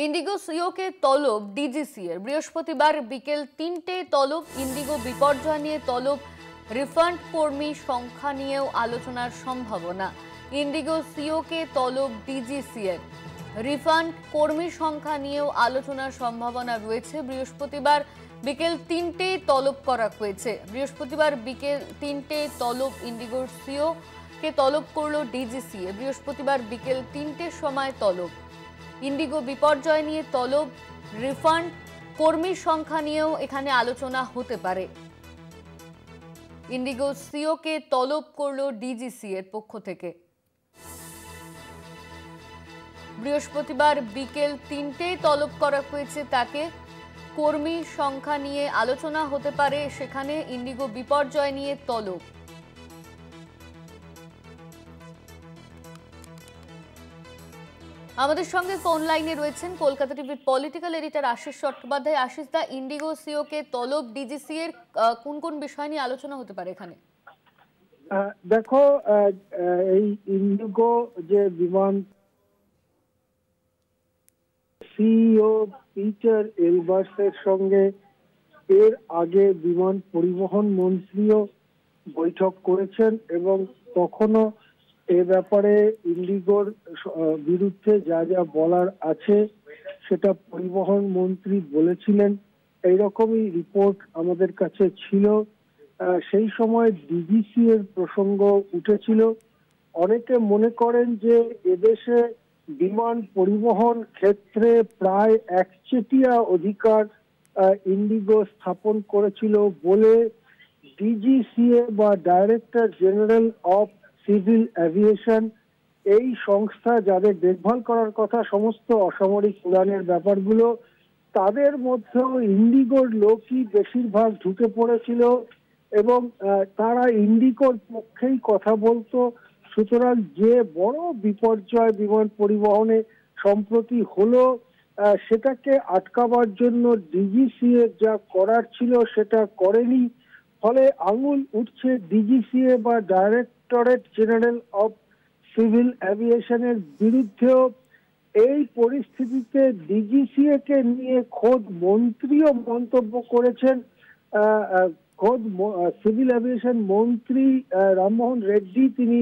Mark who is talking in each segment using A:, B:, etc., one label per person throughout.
A: Indigo সিওকে তলব ডিজিসিএর। বৃহস্পতিবার বিকেল ৩টে তলব ইন্ডিগো বিপর্যয় নিয়ে তলব। রিফান্ড কর্মী সংখ্যা নিয়েও আলোচনার সম্ভাবনা। ইন্ডিগো সিওকে তলব ডিজিসিএর। রিফান্ড কর্মী সংখ্যা নিয়েও আলোচনার সম্ভাবনা রয়েছে। বৃহস্পতিবার বিকেল ৩টে তলব করা হয়েছে। বৃহস্পতিবার বিকেল ৩টে তলব ইন্ডিগোর সিও কে তলব করলো ডিজিসিএ। বৃহস্পতিবার বিকেল ৩টের সময় তলব। ইন্ডিগো বিপর্যয় নিয়ে তলব। রিফান্ড কর্মীর সংখ্যা নিয়েও এখানে আলোচনা হতে পারে। ইন্ডিগো সিও কে তলব করলো ডিজিসি এর পক্ষ থেকে। বৃহস্পতিবার বিকেল ৩টেই তলব করা হয়েছে তাকে। কর্মী সংখ্যা নিয়ে আলোচনা হতে পারে সেখানে। ইন্ডিগো বিপর্যয় নিয়ে তলব। আমাদের সঙ্গে ফোন লাইনে রয়েছেন কলকাতা টিভির পলিটিক্যাল এডিটর আশিস চট্টোপাধ্যায়। আশিস দা, ইন্ডিগো সিও কে তলব ডিজিসি এর কোন কোন বিষয় নিয়ে আলোচনা হতে পারে এখানে?
B: দেখো, এই ইন্ডিগো যে বিমান সিইও পিটার এলবার্সের সঙ্গে এর আগে বিমান পরিবহন মন্ত্রীও বৈঠক করেছেন এবং তখনও এ ব্যাপারে ইন্ডিগোর বিরুদ্ধে যা যা বলার আছে সেটা পরিবহন মন্ত্রী বলেছিলেন। এইরকমই রিপোর্ট আমাদের কাছে ছিল। সেই সময় ডিজিসি এর প্রসঙ্গ উঠেছিল। অনেকে মনে করেন যে এদেশে বিমান পরিবহন ক্ষেত্রে প্রায় একচেটিয়া অধিকার ইন্ডিগো স্থাপন করেছিল বলে ডিজিসিএ বা director general of civil aviation, এই সংস্থা যাদের দেখভাল করার কথা সমস্ত অসামরিক উড়ানের ব্যাপারগুলো, তাদের মধ্যেও ইন্ডিগোর লোকই বেশিরভাগ ঢুকে পড়েছিল এবং তারা ইন্ডিগোর পক্ষেই কথা বলতো। সুতরাং যে বড় বিপর্যয় বিমান পরিবহনে সম্প্রতি হলো সেটাকে আটকাবার জন্য ডিজিসিএ যা করার ছিল সেটা করেনি। ফলে আঙুল উঠছে ডিজিসিএ বা ডাইরেক্টরেট জেনারেল অফ সিভিল এভিয়েশনের বিরুদ্ধেও। এই পরিস্থিতিতে ডিজিসিএ কে নিয়ে খোদ মন্ত্রীও মন্তব্য করেছেন। খোদ সিভিল এভিয়েশন মন্ত্রী রামমোহন রেড্ডি তিনি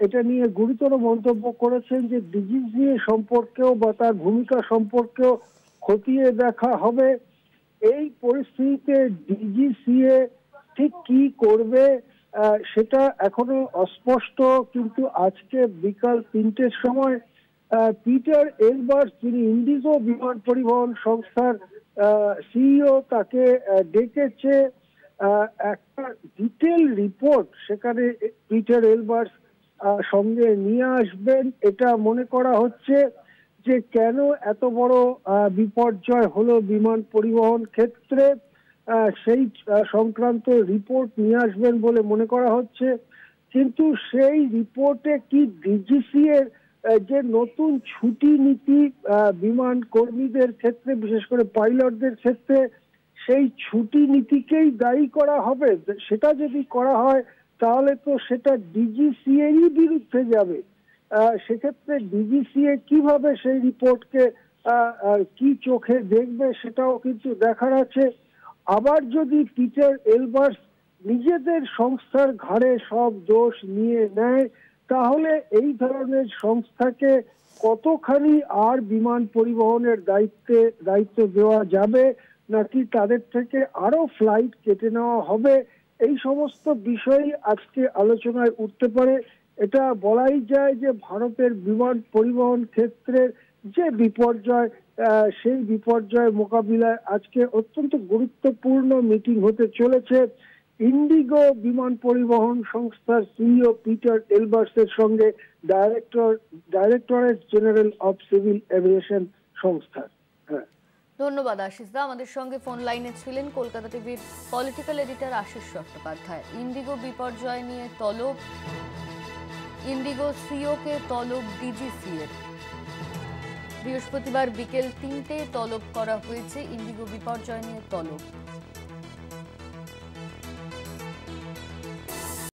B: এটা নিয়ে গুরুতর মন্তব্য করেছেন যে ডিজিসিএ সম্পর্কেও বা তার ভূমিকা সম্পর্কেও খতিয়ে দেখা হবে। এই পরিস্থিতিতে ডিজিসিএ ঠিক কি করবে সেটা এখনো অস্পষ্ট, কিন্তু আজকে বিকাল ৩টের সময় পিটার এলবার্স, যিনি ইন্ডিগো বিমান পরিবহন সংস্থার সিইও, তাকে ডেকেছে একটা ডিটেল রিপোর্ট সেখানে পিটার এলবার্স সঙ্গে নিয়ে আসবেন। এটা মনে করা হচ্ছে যে কেন এত বড় বিপর্যয় হলো বিমান পরিবহন ক্ষেত্রে, সেই সংক্রান্ত রিপোর্ট নিয়ে আসবেন বলে মনে করা হচ্ছে। কিন্তু সেই রিপোর্টে কি ডিজিসি এর যে নতুন ছুটি নীতি বিমান কর্মীদের ক্ষেত্রে, বিশেষ করে পাইলটদের ক্ষেত্রে, সেই ছুটি নীতিকেই দায়ী করা হবে? সেটা যদি করা হয় তাহলে তো সেটা ডিজিসি এরই বিরুদ্ধে যাবে। সেক্ষেত্রে ডিজিসিএ কিভাবে সেই রিপোর্টকে কি চোখে দেখবে সেটাও কিন্তু দেখার আছে। আবার যদি পিটার এলবার্স নিজেদের সংস্থার ঘাড়ে সব দোষ নিয়ে নেয় তাহলে এই ধরনের সংস্থাকে কতখানি আর বিমান পরিবহনের দায়িত্ব দেওয়া যাবে, নাকি তাদের থেকে আরো ফ্লাইট কেটে নেওয়া হবে, এই সমস্ত বিষয় আজকে আলোচনায় উঠতে পারে। এটা বলাই যায় যে ভারতের বিমান পরিবহন ক্ষেত্রের যে বিপর্যয়, সেই বিপর্যয় মোকাবিলায় আজকে অত্যন্ত গুরুত্বপূর্ণ মিটিং হতে চলেছে ইন্ডিগো বিমান পরিবহন সংস্থার সিইও পিটার এলবার্সের সঙ্গে directorate general of civil aviation সংস্থার।
A: ধন্যবাদ আশিস দা। আমাদের সঙ্গে ফোন লাইনে ছিলেন কলকাতা টিভির political editor Ashis Chattopadhyay. IndiGo বিপর্যয় নিয়ে তলব। ইন্ডিগো সিও কে তলব ডিজিসি এর। বৃহস্পতিবার বিকেল ৩টে তলব করা হয়েছে। ইন্ডিগো বিপর্যয় নিয়ে তলব।